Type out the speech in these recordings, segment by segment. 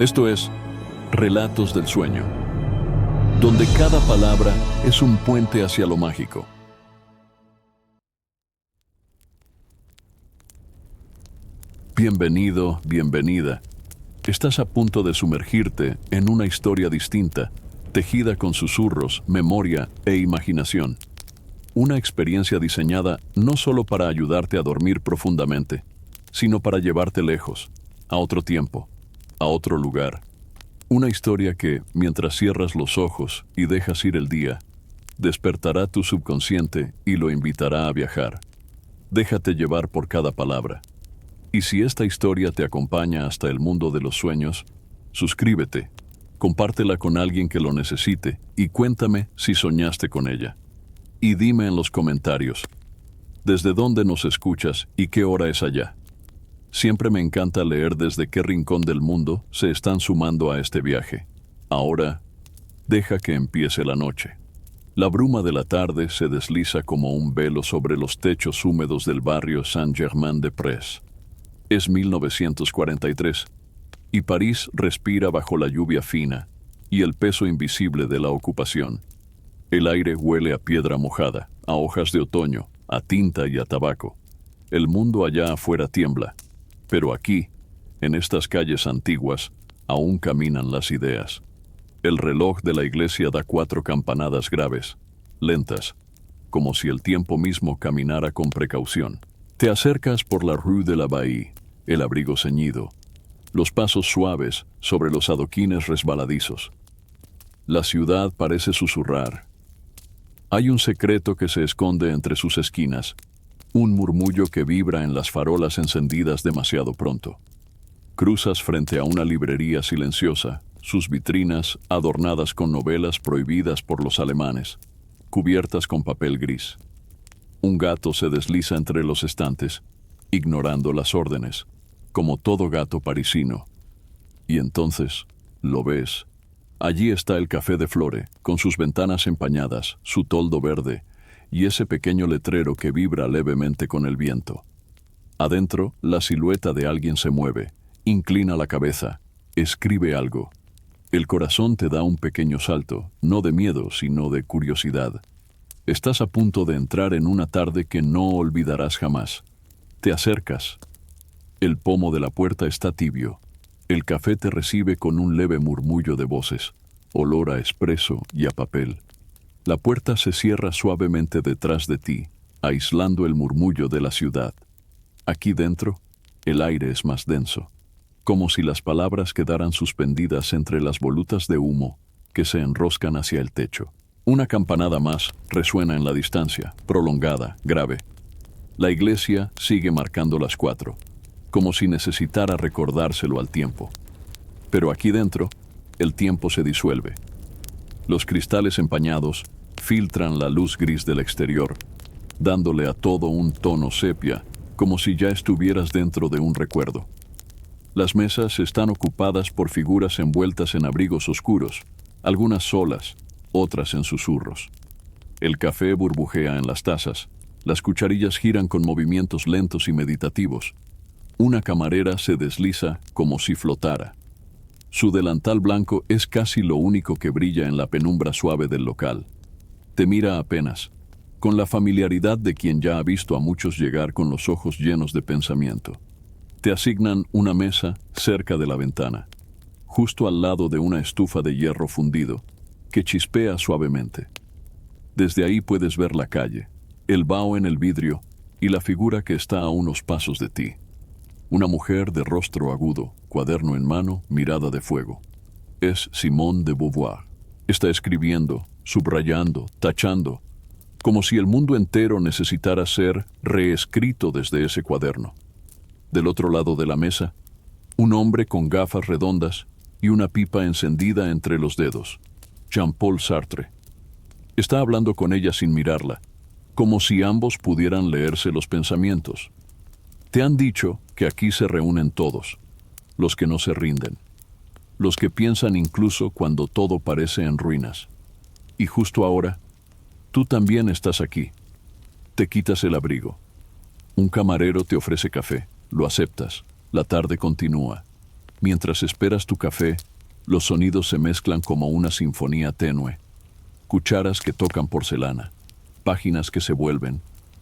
Esto es Relatos del Sueño, donde cada palabra es un puente hacia lo mágico. Bienvenido, bienvenida. Estás a punto de sumergirte en una historia distinta, tejida con susurros, memoria e imaginación. Una experiencia diseñada no solo para ayudarte a dormir profundamente, sino para llevarte lejos, a otro tiempo, a otro lugar. Una historia que, mientras cierras los ojos y dejas ir el día, despertará tu subconsciente y lo invitará a viajar. Déjate llevar por cada palabra. Y si esta historia te acompaña hasta el mundo de los sueños, suscríbete, compártela con alguien que lo necesite y cuéntame si soñaste con ella. Y dime en los comentarios, ¿desde dónde nos escuchas y qué hora es allá? Siempre me encanta leer desde qué rincón del mundo se están sumando a este viaje. Ahora, deja que empiece la noche. La bruma de la tarde se desliza como un velo sobre los techos húmedos del barrio Saint-Germain-des-Prés. Es 1943, y París respira bajo la lluvia fina y el peso invisible de la ocupación. El aire huele a piedra mojada, a hojas de otoño, a tinta y a tabaco. El mundo allá afuera tiembla. Pero aquí, en estas calles antiguas, aún caminan las ideas. El reloj de la iglesia da 4 campanadas graves, lentas, como si el tiempo mismo caminara con precaución. Te acercas por la Rue de la Baie, el abrigo ceñido, los pasos suaves sobre los adoquines resbaladizos. La ciudad parece susurrar. Hay un secreto que se esconde entre sus esquinas, un murmullo que vibra en las farolas encendidas demasiado pronto. Cruzas frente a una librería silenciosa, sus vitrinas adornadas con novelas prohibidas por los alemanes, cubiertas con papel gris. Un gato se desliza entre los estantes, ignorando las órdenes, como todo gato parisino. Y entonces, lo ves. Allí está el Café de Flore, con sus ventanas empañadas, su toldo verde, y ese pequeño letrero que vibra levemente con el viento. Adentro, la silueta de alguien se mueve, inclina la cabeza, escribe algo. El corazón te da un pequeño salto, no de miedo, sino de curiosidad. Estás a punto de entrar en una tarde que no olvidarás jamás. Te acercas. El pomo de la puerta está tibio. El café te recibe con un leve murmullo de voces, olor a espresso y a papel. La puerta se cierra suavemente detrás de ti, aislando el murmullo de la ciudad. Aquí dentro, el aire es más denso, como si las palabras quedaran suspendidas entre las volutas de humo que se enroscan hacia el techo. Una campanada más resuena en la distancia, prolongada, grave. La iglesia sigue marcando las 4, como si necesitara recordárselo al tiempo. Pero aquí dentro, el tiempo se disuelve. Los cristales empañados filtran la luz gris del exterior, dándole a todo un tono sepia, como si ya estuvieras dentro de un recuerdo. Las mesas están ocupadas por figuras envueltas en abrigos oscuros, algunas solas, otras en susurros. El café burbujea en las tazas, las cucharillas giran con movimientos lentos y meditativos. Una camarera se desliza como si flotara. Su delantal blanco es casi lo único que brilla en la penumbra suave del local. Te mira apenas, con la familiaridad de quien ya ha visto a muchos llegar con los ojos llenos de pensamiento. Te asignan una mesa cerca de la ventana, justo al lado de una estufa de hierro fundido, que chispea suavemente. Desde ahí puedes ver la calle, el vaho en el vidrio y la figura que está a unos pasos de ti. Una mujer de rostro agudo, cuaderno en mano, mirada de fuego. Es Simone de Beauvoir. Está escribiendo, subrayando, tachando, como si el mundo entero necesitara ser reescrito desde ese cuaderno. Del otro lado de la mesa, un hombre con gafas redondas y una pipa encendida entre los dedos. Jean-Paul Sartre. Está hablando con ella sin mirarla, como si ambos pudieran leerse los pensamientos. Te han dicho que aquí se reúnen todos, los que no se rinden, los que piensan incluso cuando todo parece en ruinas. Y justo ahora, tú también estás aquí. Te quitas el abrigo. Un camarero te ofrece café, lo aceptas, la tarde continúa. Mientras esperas tu café, los sonidos se mezclan como una sinfonía tenue. Cucharas que tocan porcelana, páginas que se vuelven,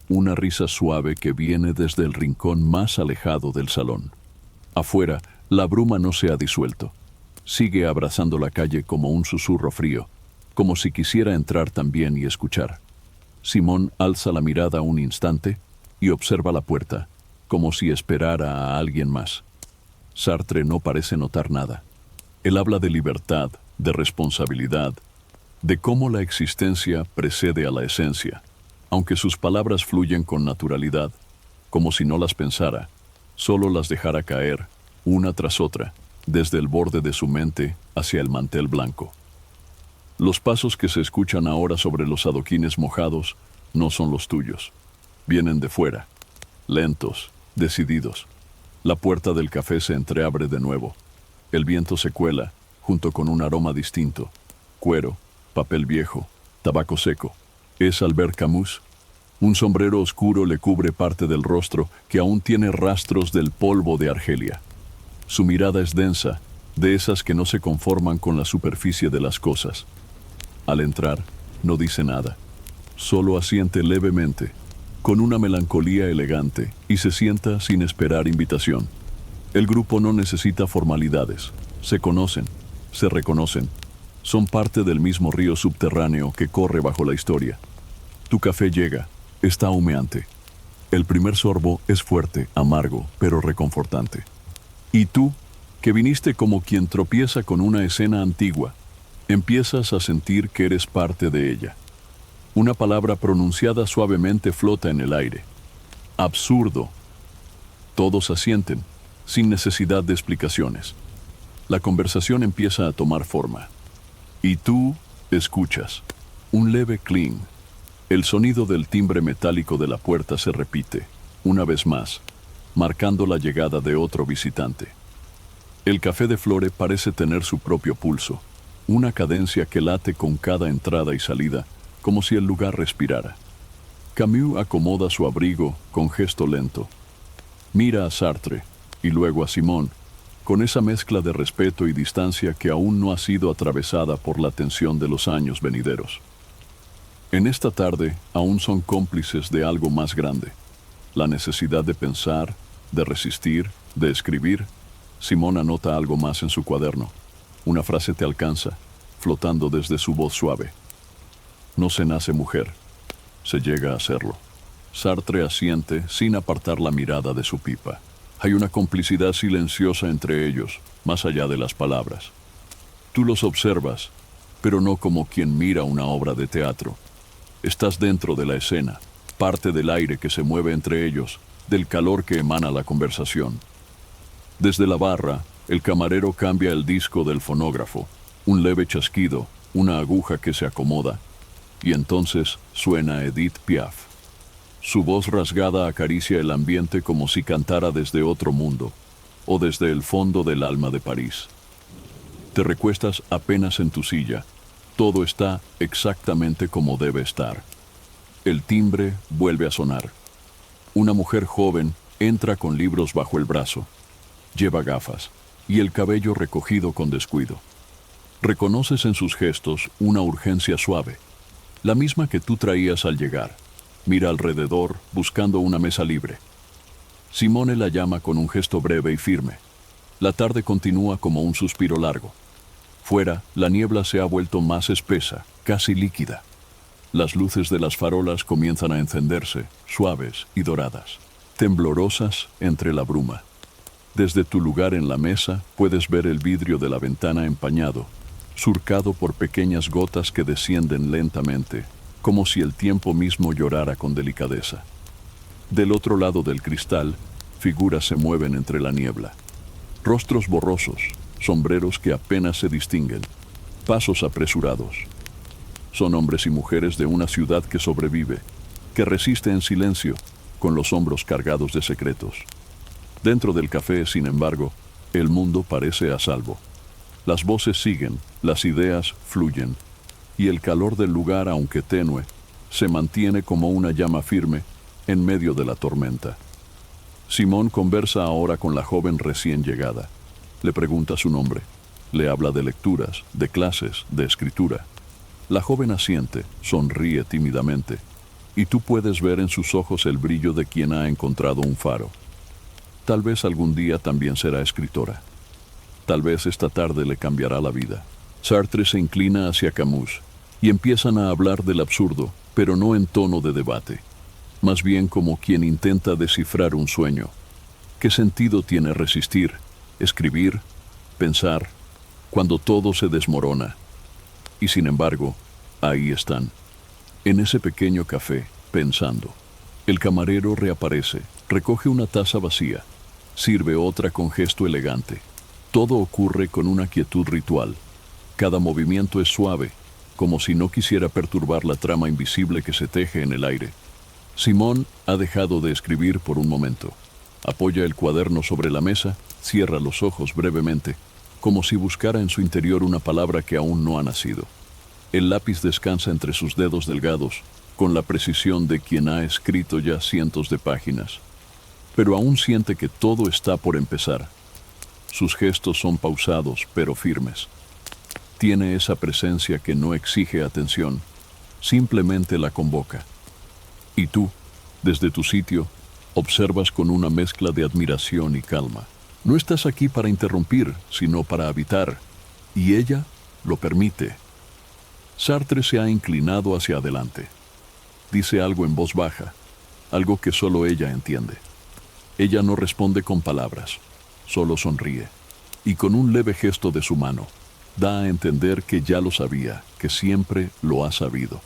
una risa suave que viene desde el rincón más alejado del salón. Afuera, la bruma no se ha disuelto. Sigue abrazando la calle como un susurro frío, como si quisiera entrar también y escuchar. Simón alza la mirada un instante y observa la puerta, como si esperara a alguien más. Sartre no parece notar nada. Él habla de libertad, de responsabilidad, de cómo la existencia precede a la esencia, aunque sus palabras fluyen con naturalidad, como si no las pensara, solo las dejara caer, una tras otra, desde el borde de su mente hacia el mantel blanco. Los pasos que se escuchan ahora sobre los adoquines mojados no son los tuyos. Vienen de fuera, lentos, decididos. La puerta del café se entreabre de nuevo. El viento se cuela, junto con un aroma distinto. Cuero, papel viejo, tabaco seco. Es Albert Camus. Un sombrero oscuro le cubre parte del rostro que aún tiene rastros del polvo de Argelia. Su mirada es densa, de esas que no se conforman con la superficie de las cosas. Al entrar, no dice nada. Solo asiente levemente, con una melancolía elegante, y se sienta sin esperar invitación. El grupo no necesita formalidades. Se conocen, se reconocen. Son parte del mismo río subterráneo que corre bajo la historia. Tu café llega, está humeante. El primer sorbo es fuerte, amargo, pero reconfortante. Y tú, que viniste como quien tropieza con una escena antigua, empiezas a sentir que eres parte de ella. Una palabra pronunciada suavemente flota en el aire. Absurdo. Todos asienten, sin necesidad de explicaciones. La conversación empieza a tomar forma. Y tú escuchas. Un leve cling. El sonido del timbre metálico de la puerta se repite, una vez más, marcando la llegada de otro visitante. El café de Flore parece tener su propio pulso, una cadencia que late con cada entrada y salida, como si el lugar respirara. Camus acomoda su abrigo con gesto lento. Mira a Sartre y luego a Simón, con esa mezcla de respeto y distancia que aún no ha sido atravesada por la tensión de los años venideros. En esta tarde aún son cómplices de algo más grande, la necesidad de pensar, de resistir, de escribir. Simón anota algo más en su cuaderno. Una frase te alcanza, flotando desde su voz suave. No se nace mujer, se llega a serlo. Sartre asiente sin apartar la mirada de su pipa. Hay una complicidad silenciosa entre ellos, más allá de las palabras. Tú los observas, pero no como quien mira una obra de teatro. Estás dentro de la escena, parte del aire que se mueve entre ellos, del calor que emana la conversación. Desde la barra, el camarero cambia el disco del fonógrafo, un leve chasquido, una aguja que se acomoda, y entonces suena Edith Piaf. Su voz rasgada acaricia el ambiente como si cantara desde otro mundo, o desde el fondo del alma de París. Te recuestas apenas en tu silla. Todo está exactamente como debe estar. El timbre vuelve a sonar. Una mujer joven entra con libros bajo el brazo. Lleva gafas y el cabello recogido con descuido. Reconoces en sus gestos una urgencia suave, la misma que tú traías al llegar. Mira alrededor buscando una mesa libre. Simone la llama con un gesto breve y firme. La tarde continúa como un suspiro largo. Fuera, la niebla se ha vuelto más espesa, casi líquida. Las luces de las farolas comienzan a encenderse, suaves y doradas, temblorosas entre la bruma. Desde tu lugar en la mesa puedes ver el vidrio de la ventana empañado, surcado por pequeñas gotas que descienden lentamente, como si el tiempo mismo llorara con delicadeza. Del otro lado del cristal, figuras se mueven entre la niebla. Rostros borrosos, sombreros que apenas se distinguen, pasos apresurados. Son hombres y mujeres de una ciudad que sobrevive, que resiste en silencio, con los hombros cargados de secretos. Dentro del café, sin embargo, el mundo parece a salvo. Las voces siguen, las ideas fluyen, y el calor del lugar, aunque tenue, se mantiene como una llama firme en medio de la tormenta. Simón conversa ahora con la joven recién llegada. Le pregunta su nombre. Le habla de lecturas, de clases, de escritura. La joven asiente, sonríe tímidamente, y tú puedes ver en sus ojos el brillo de quien ha encontrado un faro. Tal vez algún día también será escritora. Tal vez esta tarde le cambiará la vida. Sartre se inclina hacia Camus y empiezan a hablar del absurdo, pero no en tono de debate, más bien como quien intenta descifrar un sueño. ¿Qué sentido tiene resistir, escribir, pensar, cuando todo se desmorona? Y sin embargo, ahí están, en ese pequeño café, pensando. El camarero reaparece, recoge una taza vacía, sirve otra con gesto elegante. Todo ocurre con una quietud ritual. Cada movimiento es suave, como si no quisiera perturbar la trama invisible que se teje en el aire. Simón ha dejado de escribir por un momento. Apoya el cuaderno sobre la mesa, cierra los ojos brevemente, como si buscara en su interior una palabra que aún no ha nacido. El lápiz descansa entre sus dedos delgados, con la precisión de quien ha escrito ya cientos de páginas. Pero aún siente que todo está por empezar. Sus gestos son pausados, pero firmes. Tiene esa presencia que no exige atención, simplemente la convoca. Y tú, desde tu sitio, observas con una mezcla de admiración y calma. No estás aquí para interrumpir, sino para habitar, y ella lo permite. Sartre se ha inclinado hacia adelante. Dice algo en voz baja, algo que solo ella entiende. Ella no responde con palabras, solo sonríe, y con un leve gesto de su mano, da a entender que ya lo sabía, que siempre lo ha sabido.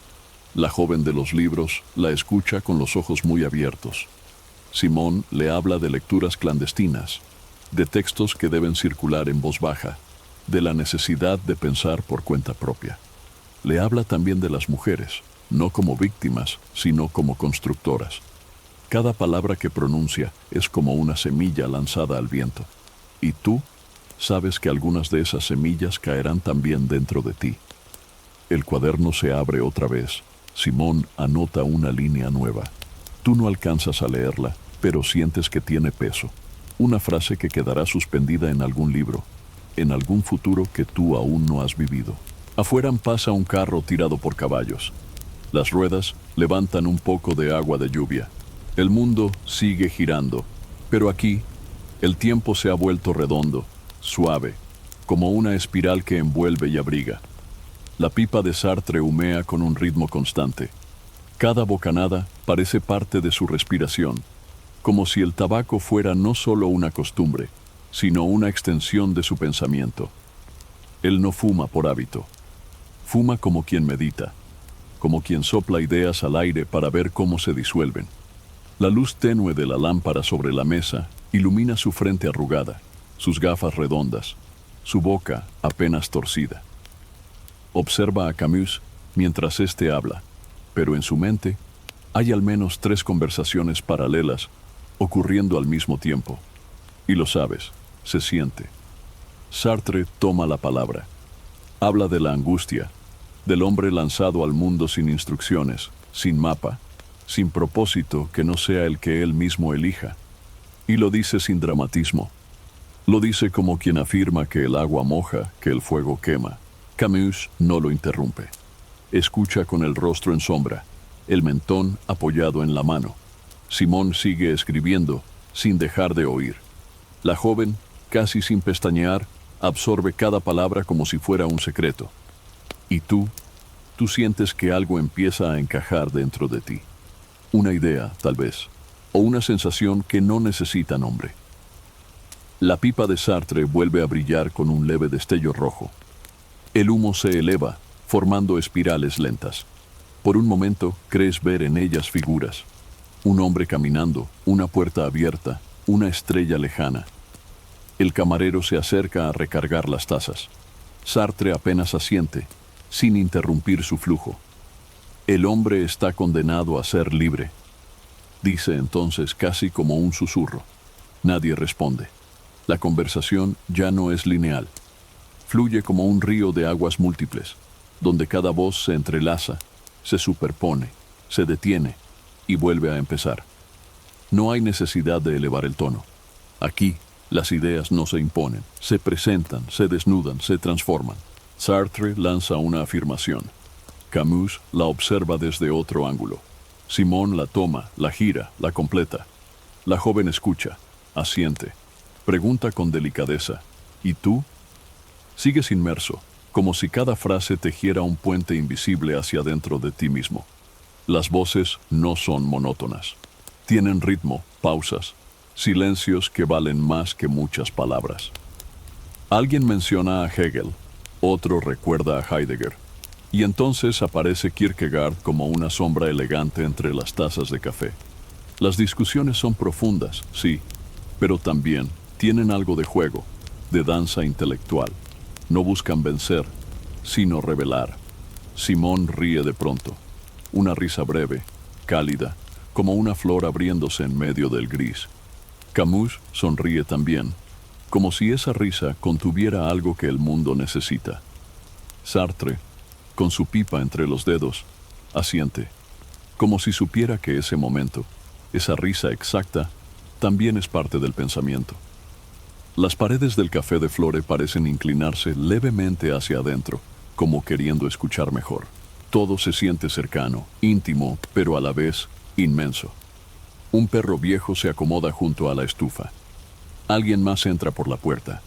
La joven de los libros la escucha con los ojos muy abiertos. Simón le habla de lecturas clandestinas, de textos que deben circular en voz baja, de la necesidad de pensar por cuenta propia. Le habla también de las mujeres, no como víctimas, sino como constructoras. Cada palabra que pronuncia es como una semilla lanzada al viento. Y tú sabes que algunas de esas semillas caerán también dentro de ti. El cuaderno se abre otra vez. Simón anota una línea nueva. Tú no alcanzas a leerla, pero sientes que tiene peso. Una frase que quedará suspendida en algún libro, en algún futuro que tú aún no has vivido. Afuera pasa un carro tirado por caballos. Las ruedas levantan un poco de agua de lluvia. El mundo sigue girando, pero aquí el tiempo se ha vuelto redondo, suave, como una espiral que envuelve y abriga. La pipa de Sartre humea con un ritmo constante. Cada bocanada parece parte de su respiración, como si el tabaco fuera no solo una costumbre, sino una extensión de su pensamiento. Él no fuma por hábito. Fuma como quien medita, como quien sopla ideas al aire para ver cómo se disuelven. La luz tenue de la lámpara sobre la mesa ilumina su frente arrugada, sus gafas redondas, su boca apenas torcida. Observa a Camus mientras éste habla, pero en su mente hay al menos 3 conversaciones paralelas ocurriendo al mismo tiempo. Y lo sabes, se siente. Sartre toma la palabra. Habla de la angustia, del hombre lanzado al mundo sin instrucciones, sin mapa, sin propósito que no sea el que él mismo elija. Y lo dice sin dramatismo. Lo dice como quien afirma que el agua moja, que el fuego quema. Camus no lo interrumpe. Escucha con el rostro en sombra, el mentón apoyado en la mano. Simón sigue escribiendo, sin dejar de oír. La joven, casi sin pestañear, absorbe cada palabra como si fuera un secreto. Y tú sientes que algo empieza a encajar dentro de ti. Una idea, tal vez, o una sensación que no necesita nombre. La pipa de Sartre vuelve a brillar con un leve destello rojo. El humo se eleva, formando espirales lentas. Por un momento crees ver en ellas figuras. Un hombre caminando, una puerta abierta, una estrella lejana. El camarero se acerca a recargar las tazas. Sartre apenas asiente, sin interrumpir su flujo. El hombre está condenado a ser libre. Dice entonces casi como un susurro. Nadie responde. La conversación ya no es lineal. Fluye como un río de aguas múltiples, donde cada voz se entrelaza, se superpone, se detiene y vuelve a empezar. No hay necesidad de elevar el tono. Aquí, Las ideas no se imponen, se presentan, se desnudan, se transforman. Sartre lanza una afirmación. Camus la observa desde otro ángulo. Simón la toma, la gira, la completa. La joven escucha, asiente, pregunta con delicadeza. ¿Y tú? Sigues inmerso, como si cada frase tejiera un puente invisible hacia dentro de ti mismo. Las voces no son monótonas. Tienen ritmo, pausas, silencios que valen más que muchas palabras. Alguien menciona a Hegel, otro recuerda a Heidegger, y entonces aparece Kierkegaard como una sombra elegante entre las tazas de café. Las discusiones son profundas, sí, pero también tienen algo de juego, de danza intelectual. No buscan vencer, sino revelar. Simón ríe de pronto, una risa breve, cálida, como una flor abriéndose en medio del gris. Camus sonríe también, como si esa risa contuviera algo que el mundo necesita. Sartre, con su pipa entre los dedos, asiente, como si supiera que ese momento, esa risa exacta, también es parte del pensamiento. Las paredes del café de Flore parecen inclinarse levemente hacia adentro, como queriendo escuchar mejor. Todo se siente cercano, íntimo, pero a la vez inmenso. Un perro viejo se acomoda junto a la estufa. Alguien más entra por la puerta.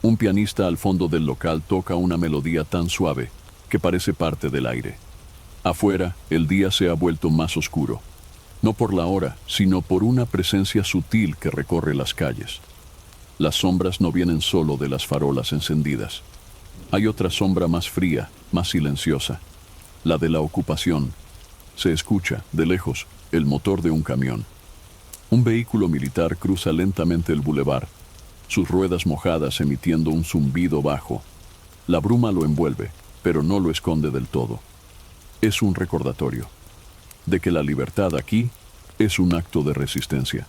Un pianista al fondo del local toca una melodía tan suave que parece parte del aire. Afuera, el día se ha vuelto más oscuro. No por la hora, sino por una presencia sutil que recorre las calles. Las sombras no vienen solo de las farolas encendidas. Hay otra sombra más fría, más silenciosa, la de la ocupación. Se escucha, de lejos, el motor de un camión. Un vehículo militar cruza lentamente el bulevar, sus ruedas mojadas emitiendo un zumbido bajo. La bruma lo envuelve, pero no lo esconde del todo. Es un recordatorio de que la libertad aquí es un acto de resistencia.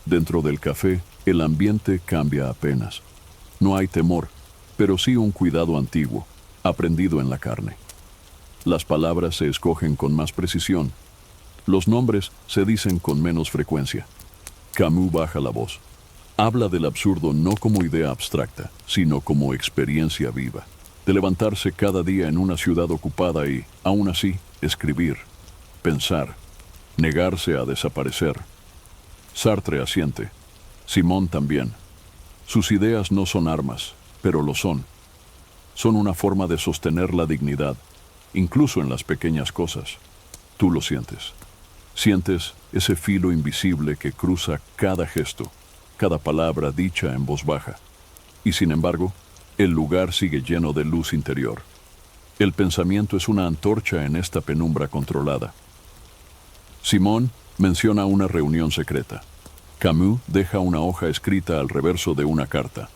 Dentro del café, el ambiente cambia apenas. No hay temor, pero sí un cuidado antiguo, aprendido en la carne. Las palabras se escogen con más precisión. Los nombres se dicen con menos frecuencia. Camus baja la voz. Habla del absurdo no como idea abstracta, sino como experiencia viva. De levantarse cada día en una ciudad ocupada y, aún así, escribir, pensar, negarse a desaparecer. Sartre asiente. Simón también. Sus ideas no son armas, pero lo son. Son una forma de sostener la dignidad, incluso en las pequeñas cosas. Tú lo sientes. Sientes ese filo invisible que cruza cada gesto, cada palabra dicha en voz baja. Y sin embargo, el lugar sigue lleno de luz interior. El pensamiento es una antorcha en esta penumbra controlada. Simón menciona una reunión secreta. Camus deja una hoja escrita al reverso de una carta.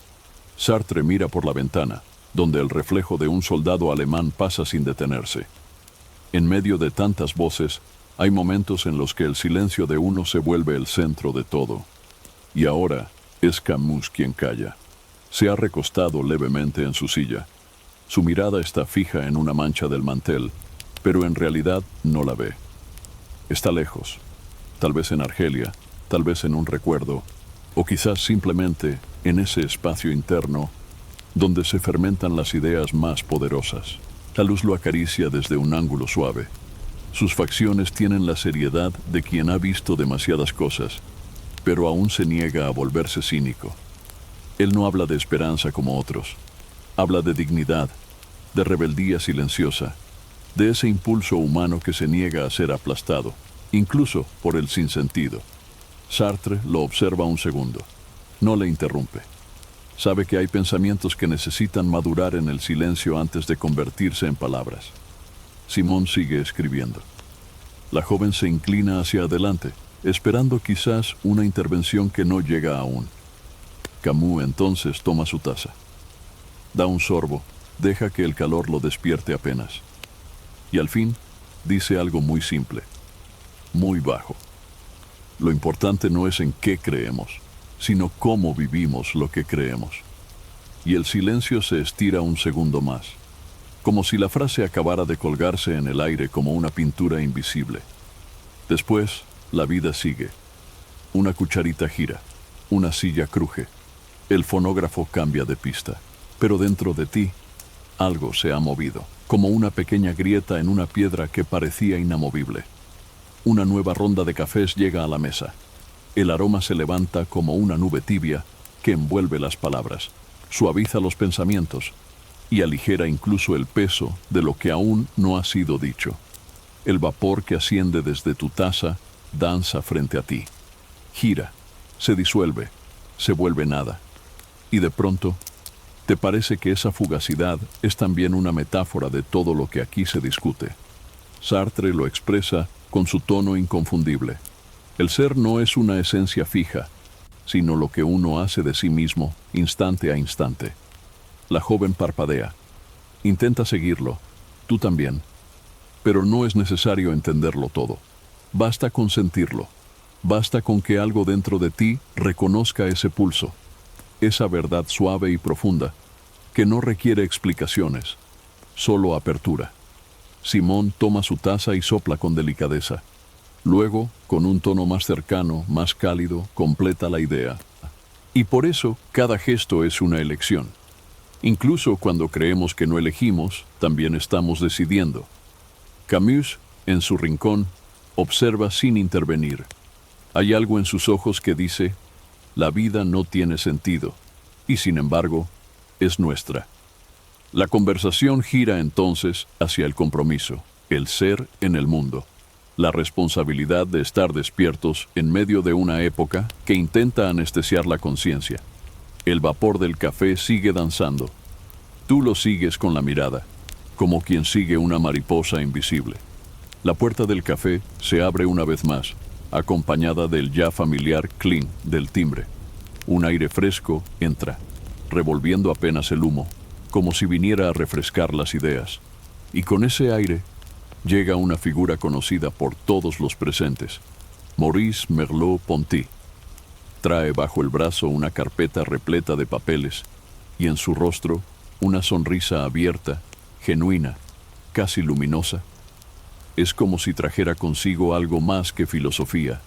Sartre mira por la ventana, donde el reflejo de un soldado alemán pasa sin detenerse. En medio de tantas voces, hay momentos en los que el silencio de uno se vuelve el centro de todo. Y ahora es Camus quien calla. Se ha recostado levemente en su silla. Su mirada está fija en una mancha del mantel, pero en realidad no la ve. Está lejos, tal vez en Argelia, tal vez en un recuerdo, o quizás simplemente en ese espacio interno donde se fermentan las ideas más poderosas. La luz lo acaricia desde un ángulo suave. Sus facciones tienen la seriedad de quien ha visto demasiadas cosas, pero aún se niega a volverse cínico. Él no habla de esperanza como otros. Habla de dignidad, de rebeldía silenciosa, de ese impulso humano que se niega a ser aplastado, incluso por el sinsentido. Sartre lo observa un segundo. No le interrumpe. Sabe que hay pensamientos que necesitan madurar en el silencio antes de convertirse en palabras. Simón sigue escribiendo. La joven se inclina hacia adelante, esperando quizás una intervención que no llega aún. Camus entonces toma su taza. Da un sorbo, deja que el calor lo despierte apenas. Y al fin, dice algo muy simple, muy bajo. Lo importante no es en qué creemos, sino cómo vivimos lo que creemos. Y el silencio se estira un segundo más, como si la frase acabara de colgarse en el aire como una pintura invisible. Después, la vida sigue. Una cucharita gira, una silla cruje, El fonógrafo cambia de pista, pero dentro de ti, algo se ha movido, como una pequeña grieta en una piedra que parecía inamovible. Una nueva ronda de cafés llega a la mesa. El aroma se levanta como una nube tibia que envuelve las palabras, suaviza los pensamientos y aligera incluso el peso de lo que aún no ha sido dicho. El vapor que asciende desde tu taza danza frente a ti. Gira, se disuelve, se vuelve nada. Y de pronto, te parece que esa fugacidad es también una metáfora de todo lo que aquí se discute. Sartre lo expresa con su tono inconfundible. El ser no es una esencia fija, sino lo que uno hace de sí mismo, instante a instante. La joven parpadea. Intenta seguirlo, tú también. Pero no es necesario entenderlo todo. Basta con sentirlo. Basta con que algo dentro de ti reconozca ese pulso, esa verdad suave y profunda, que no requiere explicaciones, solo apertura. Simón toma su taza y sopla con delicadeza. Luego, con un tono más cercano, más cálido, completa la idea. Y por eso, cada gesto es una elección. Incluso cuando creemos que no elegimos, también estamos decidiendo. Camus, en su rincón, observa sin intervenir. Hay algo en sus ojos que dice, la vida no tiene sentido, y sin embargo, es nuestra. La conversación gira entonces hacia el compromiso, el ser en el mundo, la responsabilidad de estar despiertos en medio de una época que intenta anestesiar la conciencia. El vapor del café sigue danzando. Tú lo sigues con la mirada, como quien sigue una mariposa invisible. La puerta del café se abre una vez más, acompañada del ya familiar clink del timbre. Un aire fresco entra, revolviendo apenas el humo, como si viniera a refrescar las ideas. Y con ese aire llega una figura conocida por todos los presentes, Maurice Merleau-Ponty. Trae bajo el brazo una carpeta repleta de papeles y en su rostro una sonrisa abierta, genuina, casi luminosa. Es como si trajera consigo algo más que filosofía,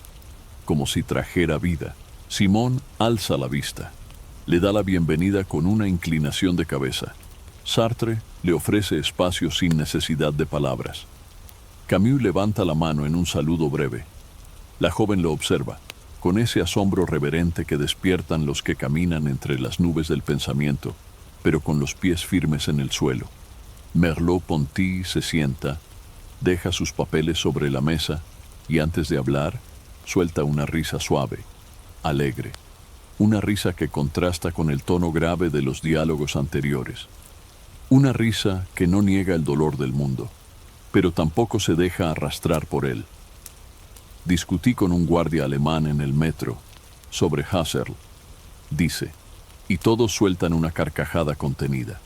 como si trajera vida. Simón alza la vista. Le da la bienvenida con una inclinación de cabeza. Sartre le ofrece espacio sin necesidad de palabras. Camus levanta la mano en un saludo breve. La joven lo observa, con ese asombro reverente que despiertan los que caminan entre las nubes del pensamiento, pero con los pies firmes en el suelo. Merleau-Ponty se sienta, deja sus papeles sobre la mesa y antes de hablar, suelta una risa suave, alegre. Una risa que contrasta con el tono grave de los diálogos anteriores. Una risa que no niega el dolor del mundo, pero tampoco se deja arrastrar por él. Discutí con un guardia alemán en el metro sobre Husserl, dice, y todos sueltan una carcajada contenida.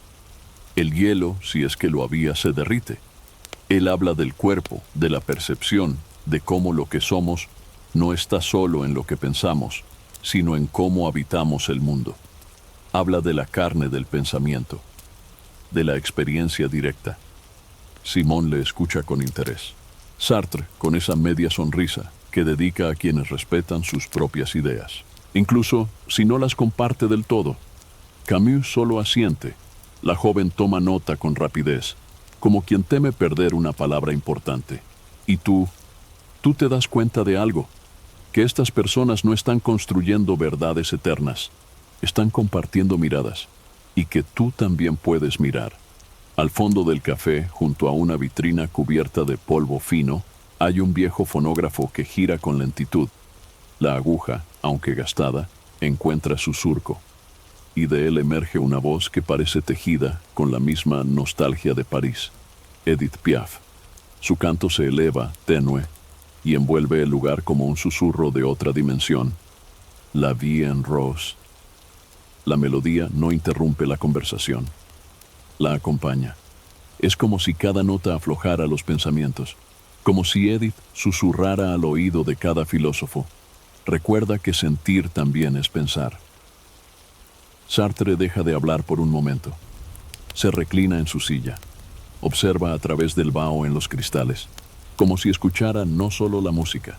El hielo, si es que lo había, se derrite. Él habla del cuerpo, de la percepción, de cómo lo que somos no está solo en lo que pensamos, sino en cómo habitamos el mundo. Habla de la carne del pensamiento, de la experiencia directa. Simón le escucha con interés. Sartre, con esa media sonrisa que dedica a quienes respetan sus propias ideas, incluso si no las comparte del todo. Camus solo asiente. La joven toma nota con rapidez, como quien teme perder una palabra importante. Y tú te das cuenta de algo, que estas personas no están construyendo verdades eternas, están compartiendo miradas, y que tú también puedes mirar. Al fondo del café, junto a una vitrina cubierta de polvo fino, hay un viejo fonógrafo que gira con lentitud. La aguja, aunque gastada, encuentra su surco, y de él emerge una voz que parece tejida con la misma nostalgia de París. Edith Piaf. Su canto se eleva, tenue, y envuelve el lugar como un susurro de otra dimensión. La vie en rose. La melodía no interrumpe la conversación. La acompaña. Es como si cada nota aflojara los pensamientos, como si Edith susurrara al oído de cada filósofo. Recuerda que sentir también es pensar. Sartre deja de hablar por un momento. Se reclina en su silla. Observa a través del vaho en los cristales, como si escuchara no solo la música,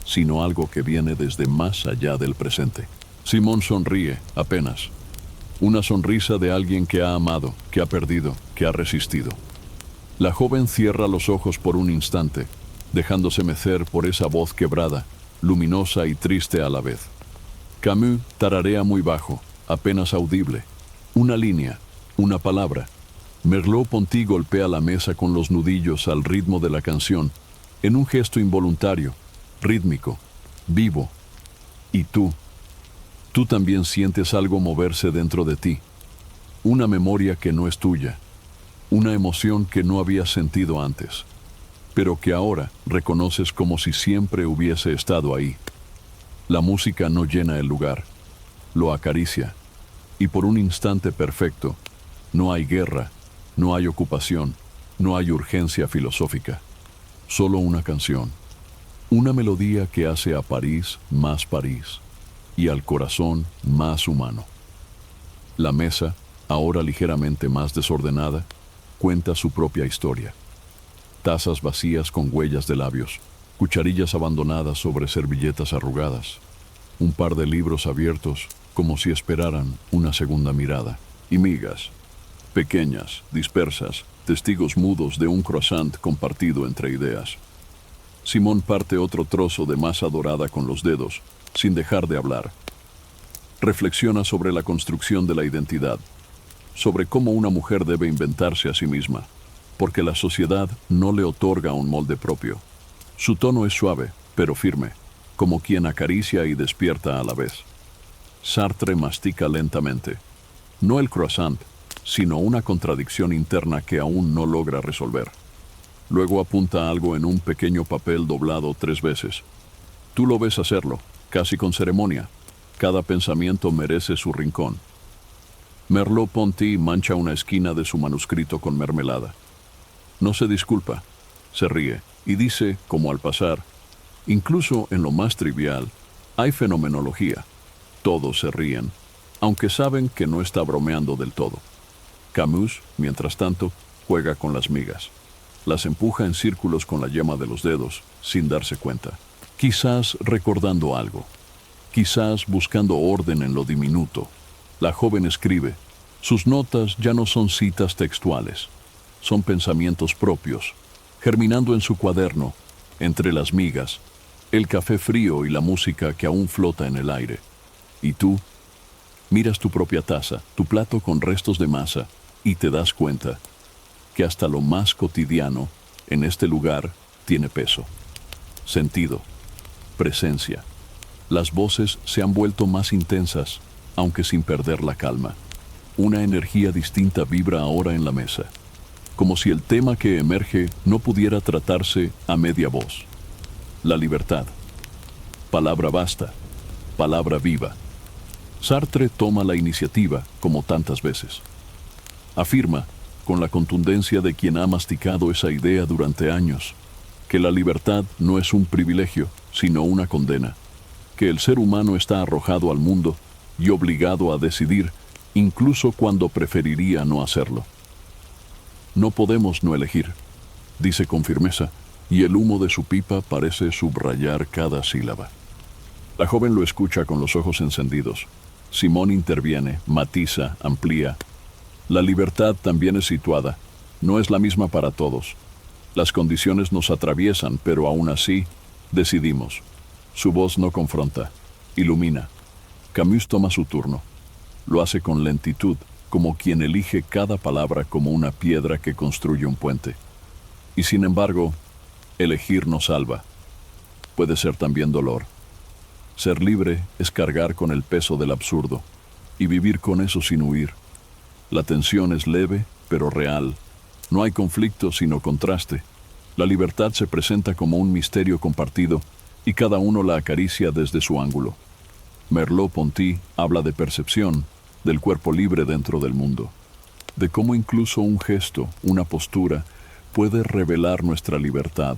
sino algo que viene desde más allá del presente. Simón sonríe, apenas. Una sonrisa de alguien que ha amado, que ha perdido, que ha resistido. La joven cierra los ojos por un instante, dejándose mecer por esa voz quebrada, luminosa y triste a la vez. Camus tararea muy bajo, apenas audible. Una línea, una palabra. Merleau-Ponty golpea la mesa con los nudillos al ritmo de la canción, en un gesto involuntario, rítmico, vivo. Y tú también sientes algo moverse dentro de ti. Una memoria que no es tuya, una emoción que no habías sentido antes, pero que ahora reconoces como si siempre hubiese estado ahí. La música no llena el lugar, lo acaricia, y por un instante perfecto, no hay guerra, no hay ocupación, no hay urgencia filosófica, solo una canción, una melodía que hace a París más París, y al corazón más humano. La mesa, ahora ligeramente más desordenada, cuenta su propia historia. Tazas vacías con huellas de labios, cucharillas abandonadas sobre servilletas arrugadas, un par de libros abiertos como si esperaran una segunda mirada, y migas, pequeñas, dispersas, testigos mudos de un croissant compartido entre ideas. Simón parte otro trozo de masa dorada con los dedos, sin dejar de hablar. Reflexiona sobre la construcción de la identidad, sobre cómo una mujer debe inventarse a sí misma, porque la sociedad no le otorga un molde propio. Su tono es suave, pero firme, como quien acaricia y despierta a la vez. Sartre mastica lentamente, no el croissant, sino una contradicción interna que aún no logra resolver. Luego apunta algo en un pequeño papel doblado 3 veces. Tú lo ves hacerlo, casi con ceremonia. Cada pensamiento merece su rincón. Merleau-Ponty mancha una esquina de su manuscrito con mermelada. No se disculpa, se ríe y dice, como al pasar, incluso en lo más trivial, hay fenomenología. Todos se ríen, aunque saben que no está bromeando del todo. Camus, mientras tanto, juega con las migas. Las empuja en círculos con la yema de los dedos, sin darse cuenta. Quizás recordando algo. Quizás buscando orden en lo diminuto. La joven escribe. Sus notas ya no son citas textuales. Son pensamientos propios, germinando en su cuaderno, entre las migas, el café frío y la música que aún flota en el aire. Y tú, miras tu propia taza, tu plato con restos de masa, y te das cuenta que hasta lo más cotidiano, en este lugar, tiene peso, sentido, presencia. Las voces se han vuelto más intensas, aunque sin perder la calma. Una energía distinta vibra ahora en la mesa, como si el tema que emerge no pudiera tratarse a media voz. La libertad. Palabra vasta, palabra viva. Sartre toma la iniciativa, como tantas veces. Afirma, con la contundencia de quien ha masticado esa idea durante años, que la libertad no es un privilegio, sino una condena, que el ser humano está arrojado al mundo y obligado a decidir, incluso cuando preferiría no hacerlo. No podemos no elegir, dice con firmeza, y el humo de su pipa parece subrayar cada sílaba. La joven lo escucha con los ojos encendidos. Simón interviene, matiza, amplía. La libertad también es situada, no es la misma para todos. Las condiciones nos atraviesan, pero aún así, decidimos. Su voz no confronta, ilumina. Camus toma su turno. Lo hace con lentitud, como quien elige cada palabra como una piedra que construye un puente. Y sin embargo, elegir no salva. Puede ser también dolor. Ser libre es cargar con el peso del absurdo y vivir con eso sin huir. La tensión es leve, pero real. No hay conflicto, sino contraste. La libertad se presenta como un misterio compartido y cada uno la acaricia desde su ángulo. Merleau-Ponty habla de percepción, del cuerpo libre dentro del mundo, de cómo incluso un gesto, una postura, puede revelar nuestra libertad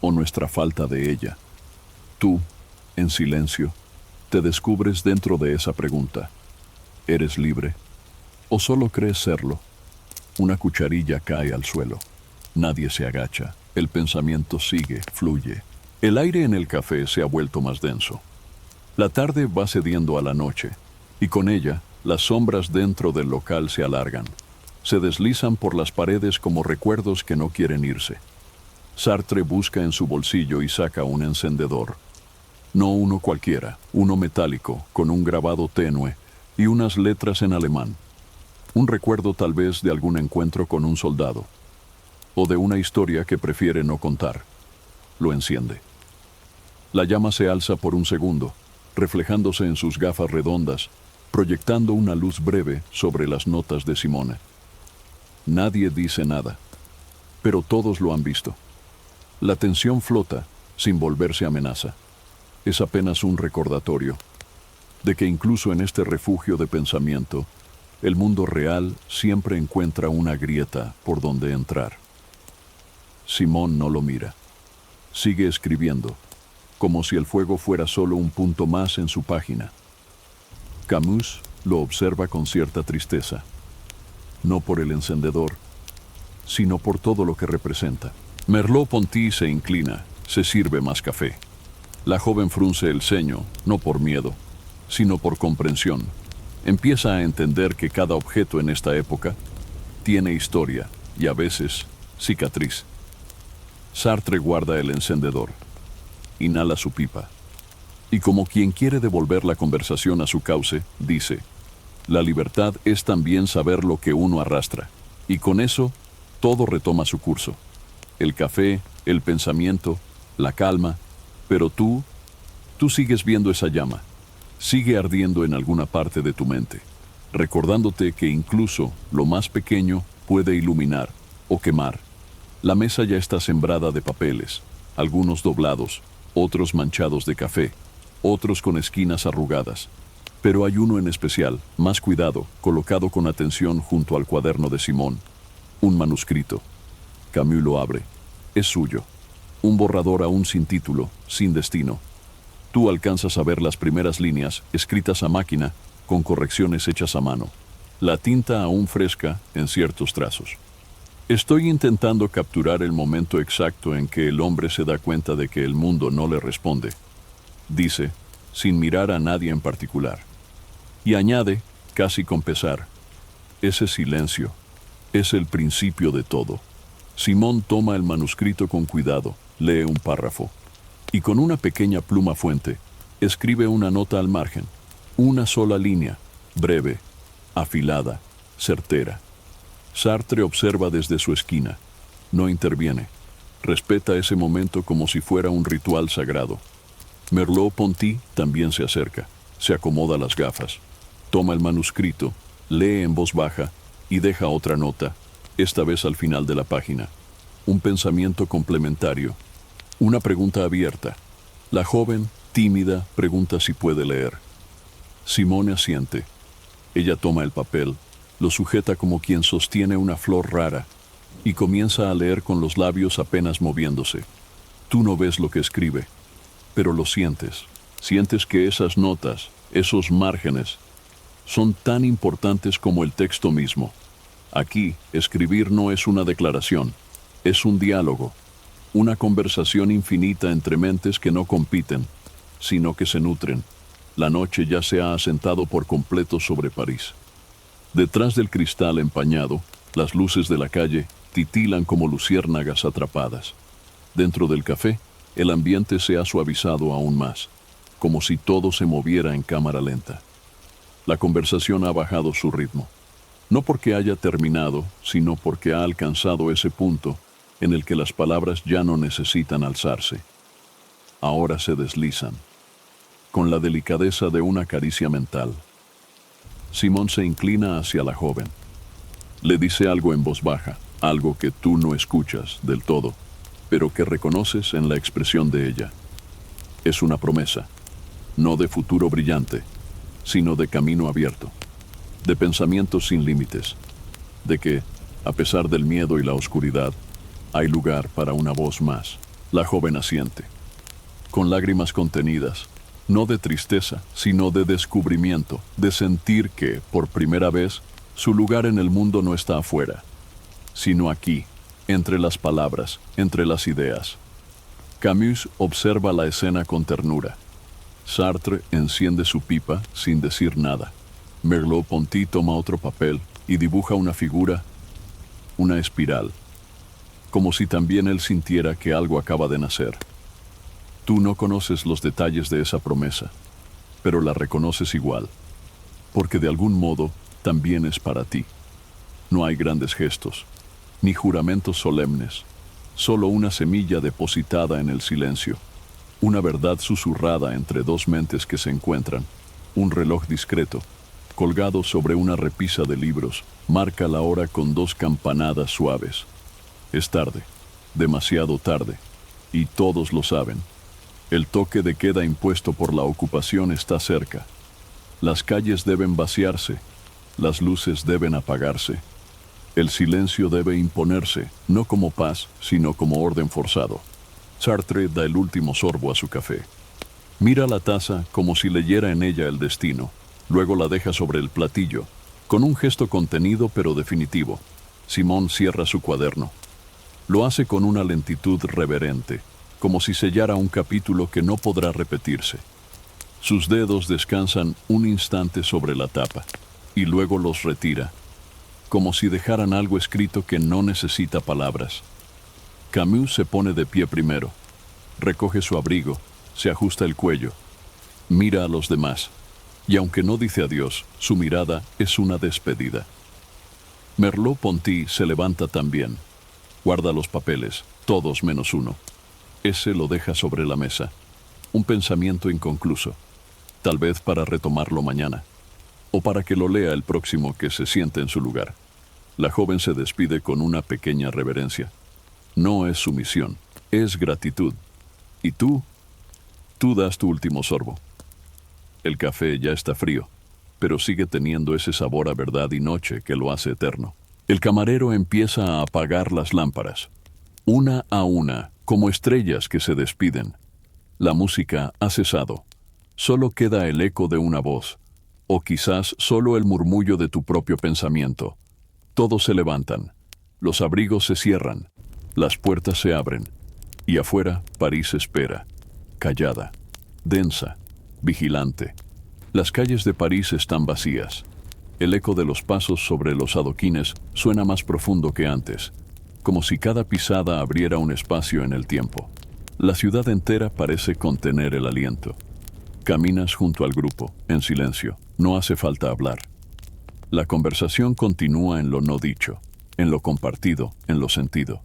o nuestra falta de ella. Tú, en silencio, te descubres dentro de esa pregunta. ¿Eres libre? ¿O solo crees serlo? Una cucharilla cae al suelo. Nadie se agacha. El pensamiento sigue, fluye. El aire en el café se ha vuelto más denso. La tarde va cediendo a la noche, y con ella las sombras dentro del local se alargan. Se deslizan por las paredes como recuerdos que no quieren irse. Sartre busca en su bolsillo y saca un encendedor. No uno cualquiera, uno metálico, con un grabado tenue y unas letras en alemán. Un recuerdo tal vez de algún encuentro con un soldado, o de una historia que prefiere no contar. Lo enciende. La llama se alza por un segundo, reflejándose en sus gafas redondas, proyectando una luz breve sobre las notas de Simone. Nadie dice nada, pero todos lo han visto. La tensión flota, sin volverse amenaza. Es apenas un recordatorio de que incluso en este refugio de pensamiento, el mundo real siempre encuentra una grieta por donde entrar. Simone no lo mira. Sigue escribiendo, como si el fuego fuera solo un punto más en su página. Camus lo observa con cierta tristeza, no por el encendedor, sino por todo lo que representa. Merleau-Ponty se inclina, se sirve más café. La joven frunce el ceño, no por miedo, sino por comprensión. Empieza a entender que cada objeto en esta época tiene historia y a veces cicatriz. Sartre guarda el encendedor, inhala su pipa y como quien quiere devolver la conversación a su cauce, dice: la libertad es también saber lo que uno arrastra, y con eso todo retoma su curso. El café, el pensamiento, la calma, pero tú sigues viendo esa llama, sigue ardiendo en alguna parte de tu mente, recordándote que incluso lo más pequeño puede iluminar o quemar. La mesa ya está sembrada de papeles, algunos doblados, otros manchados de café, otros con esquinas arrugadas. Pero hay uno en especial, más cuidado, colocado con atención junto al cuaderno de Simone. Un manuscrito. Camus lo abre. Es suyo. Un borrador aún sin título, sin destino. Tú alcanzas a ver las primeras líneas, escritas a máquina, con correcciones hechas a mano. La tinta aún fresca en ciertos trazos. Estoy intentando capturar el momento exacto en que el hombre se da cuenta de que el mundo no le responde, dice, sin mirar a nadie en particular. Y añade, casi con pesar, ese silencio es el principio de todo. Simone toma el manuscrito con cuidado, lee un párrafo, y con una pequeña pluma fuente, escribe una nota al margen, una sola línea, breve, afilada, certera. Sartre observa desde su esquina, no interviene, respeta ese momento como si fuera un ritual sagrado. Merleau-Ponty también se acerca, se acomoda las gafas, toma el manuscrito, lee en voz baja y deja otra nota, esta vez al final de la página. Un pensamiento complementario, una pregunta abierta. La joven, tímida, pregunta si puede leer. Simone asiente. Ella toma el papel, lo sujeta como quien sostiene una flor rara y comienza a leer con los labios apenas moviéndose. Tú no ves lo que escribe, pero lo sientes. Sientes que esas notas, esos márgenes, son tan importantes como el texto mismo. Aquí, escribir no es una declaración, es un diálogo, una conversación infinita entre mentes que no compiten, sino que se nutren. La noche ya se ha asentado por completo sobre París. Detrás del cristal empañado, las luces de la calle titilan como luciérnagas atrapadas. Dentro del café, el ambiente se ha suavizado aún más, como si todo se moviera en cámara lenta. La conversación ha bajado su ritmo, no porque haya terminado, sino porque ha alcanzado ese punto en el que las palabras ya no necesitan alzarse. Ahora se deslizan, con la delicadeza de una caricia mental. Simone se inclina hacia la joven. Le dice algo en voz baja, algo que tú no escuchas del todo, pero que reconoces en la expresión de ella. Es una promesa, no de futuro brillante, sino de camino abierto, de pensamientos sin límites, de que, a pesar del miedo y la oscuridad, hay lugar para una voz más. La joven asiente, con lágrimas contenidas, no de tristeza, sino de descubrimiento, de sentir que, por primera vez, su lugar en el mundo no está afuera, sino aquí, entre las palabras, entre las ideas. Camus observa la escena con ternura. Sartre enciende su pipa sin decir nada. Merleau-Ponty toma otro papel y dibuja una figura, una espiral, como si también él sintiera que algo acaba de nacer. Tú no conoces los detalles de esa promesa, pero la reconoces igual, porque de algún modo también es para ti. No hay grandes gestos, ni juramentos solemnes, solo una semilla depositada en el silencio, una verdad susurrada entre dos mentes que se encuentran, un reloj discreto, colgado sobre una repisa de libros, marca la hora con dos campanadas suaves. Es tarde, demasiado tarde, y todos lo saben. El toque de queda impuesto por la ocupación está cerca. Las calles deben vaciarse, las luces deben apagarse. El silencio debe imponerse, no como paz, sino como orden forzado. Sartre da el último sorbo a su café. Mira la taza como si leyera en ella el destino. Luego la deja sobre el platillo, con un gesto contenido pero definitivo. Simón cierra su cuaderno. Lo hace con una lentitud reverente, como si sellara un capítulo que no podrá repetirse. Sus dedos descansan un instante sobre la tapa, y luego los retira, como si dejaran algo escrito que no necesita palabras. Camus se pone de pie primero, recoge su abrigo, se ajusta el cuello, mira a los demás, y aunque no dice adiós, su mirada es una despedida. Merleau-Ponty se levanta también, guarda los papeles, todos menos uno. Ese lo deja sobre la mesa, un pensamiento inconcluso, tal vez para retomarlo mañana, o para que lo lea el próximo que se siente en su lugar. La joven se despide con una pequeña reverencia. No es sumisión, es gratitud. ¿Y tú? Tú das tu último sorbo. El café ya está frío, pero sigue teniendo ese sabor a verdad y noche que lo hace eterno. El camarero empieza a apagar las lámparas, una a una, como estrellas que se despiden. La música ha cesado. Solo queda el eco de una voz, o quizás solo el murmullo de tu propio pensamiento. Todos se levantan, los abrigos se cierran, las puertas se abren, y afuera París espera, callada, densa, vigilante. Las calles de París están vacías. El eco de los pasos sobre los adoquines suena más profundo que antes, como si cada pisada abriera un espacio en el tiempo. La ciudad entera parece contener el aliento. Caminas junto al grupo, en silencio. No hace falta hablar. La conversación continúa en lo no dicho, en lo compartido, en lo sentido.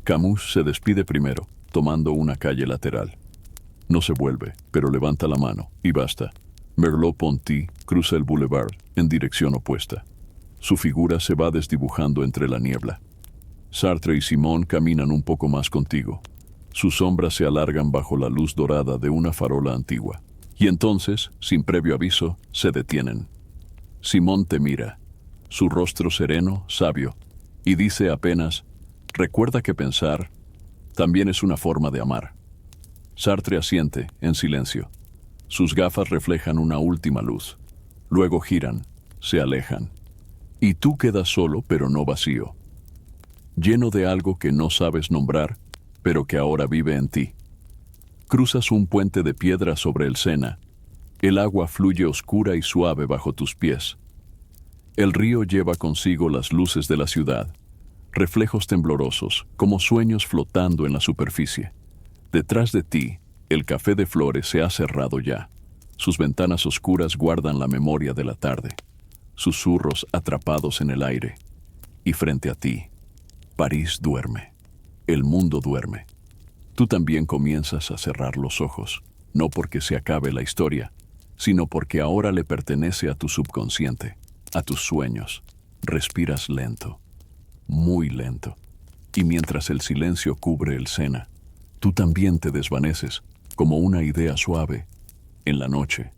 Camus se despide primero, tomando una calle lateral. No se vuelve, pero levanta la mano, y basta. Merleau-Ponty cruza el boulevard en dirección opuesta. Su figura se va desdibujando entre la niebla. Sartre y Simón caminan un poco más contigo. Sus sombras se alargan bajo la luz dorada de una farola antigua. Y entonces, sin previo aviso, se detienen. Simón te mira, su rostro sereno, sabio, y dice apenas, recuerda que pensar también es una forma de amar. Sartre asiente, en silencio. Sus gafas reflejan una última luz. Luego giran, se alejan. Y tú quedas solo, pero no vacío. Lleno de algo que no sabes nombrar, pero que ahora vive en ti. Cruzas un puente de piedra sobre el Sena. El agua fluye oscura y suave bajo tus pies. El río lleva consigo las luces de la ciudad, reflejos temblorosos, como sueños flotando en la superficie. Detrás de ti, el café de Flores se ha cerrado ya. Sus ventanas oscuras guardan la memoria de la tarde, susurros atrapados en el aire. Y frente a ti, París duerme. El mundo duerme. Tú también comienzas a cerrar los ojos, no porque se acabe la historia, sino porque ahora le pertenece a tu subconsciente, a tus sueños. Respiras lento, muy lento, y mientras el silencio cubre el Sena, tú también te desvaneces, como una idea suave, en la noche,